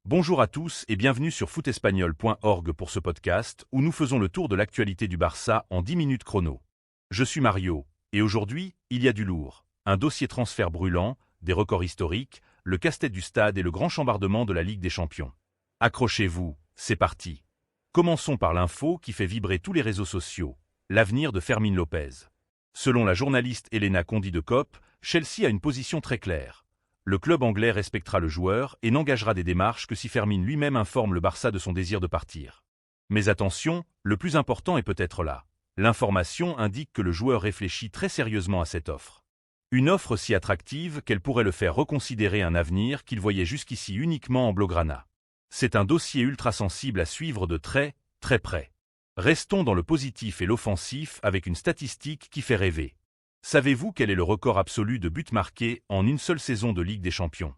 Bonjour à tous et bienvenue sur footespagnol.org pour ce podcast où nous faisons le tour de l'actualité du Barça en 10 minutes chrono. Je suis Mario, et aujourd'hui, il y a du lourd. Un dossier transfert brûlant, des records historiques, le casse-tête du stade et le grand chambardement de la Ligue des Champions. Accrochez-vous, c'est parti. Commençons par l'info qui fait vibrer tous les réseaux sociaux, l'avenir de Fermín López. Selon la journaliste Elena Condi de COP, Chelsea a une position très claire. Le club anglais respectera le joueur et n'engagera des démarches que si Fermín lui-même informe le Barça de son désir de partir. Mais attention, le plus important est peut-être là. L'information indique que le joueur réfléchit très sérieusement à cette offre. Une offre si attractive qu'elle pourrait le faire reconsidérer un avenir qu'il voyait jusqu'ici uniquement en Blaugrana. C'est un dossier ultra sensible à suivre de très, très près. Restons dans le positif et l'offensif avec une statistique qui fait rêver. Savez-vous quel est le record absolu de buts marqués en une seule saison de Ligue des Champions?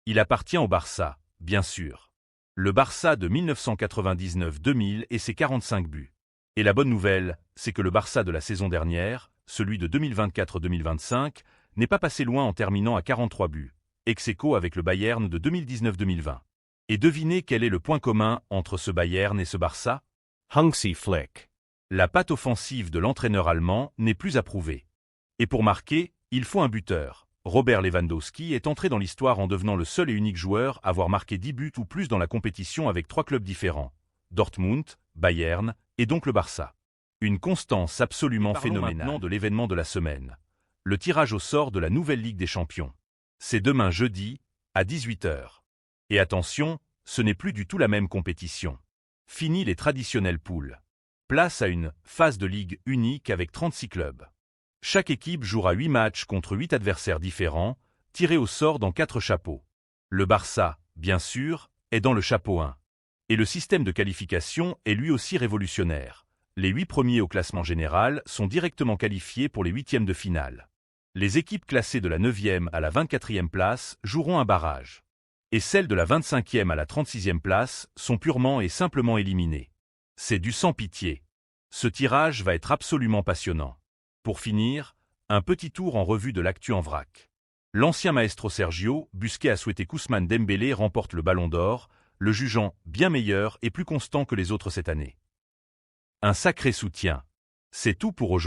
Il appartient au Barça, bien sûr. Le Barça de 1999-2000 et ses 45 buts. Et la bonne nouvelle, c'est que le Barça de la saison dernière, celui de 2024-2025, n'est pas passé loin en terminant à 43 buts, ex-aequo avec le Bayern de 2019-2020. Et devinez quel est le point commun entre ce Bayern et ce Barça? Hansi Flick. La patte offensive de l'entraîneur allemand n'est plus approuvée. Et pour marquer, il faut un buteur. Robert Lewandowski est entré dans l'histoire en devenant le seul et unique joueur à avoir marqué 10 buts ou plus dans la compétition avec 3 clubs différents. Dortmund, Bayern et donc le Barça. Une constance absolument phénoménale. Maintenant de l'événement de la semaine. Le tirage au sort de la nouvelle Ligue des Champions. C'est demain jeudi, à 18h. Et attention, ce n'est plus du tout la même compétition. Fini les traditionnelles poules. Place à une phase de ligue unique avec 36 clubs. Chaque équipe jouera 8 matchs contre 8 adversaires différents, tirés au sort dans 4 chapeaux. Le Barça, bien sûr, est dans le chapeau 1. Et le système de qualification est lui aussi révolutionnaire. Les 8 premiers au classement général sont directement qualifiés pour les 8e de finale. Les équipes classées de la 9e à la 24e place joueront un barrage. Et celles de la 25e à la 36e place sont purement et simplement éliminées. C'est du sans pitié. Ce tirage va être absolument passionnant. Pour finir, un petit tour en revue de l'actu en vrac. L'ancien maestro Sergio Busquets a souhaité qu'Ousmane Dembélé remporte le Ballon d'Or, le jugeant bien meilleur et plus constant que les autres cette année. Un sacré soutien. C'est tout pour aujourd'hui.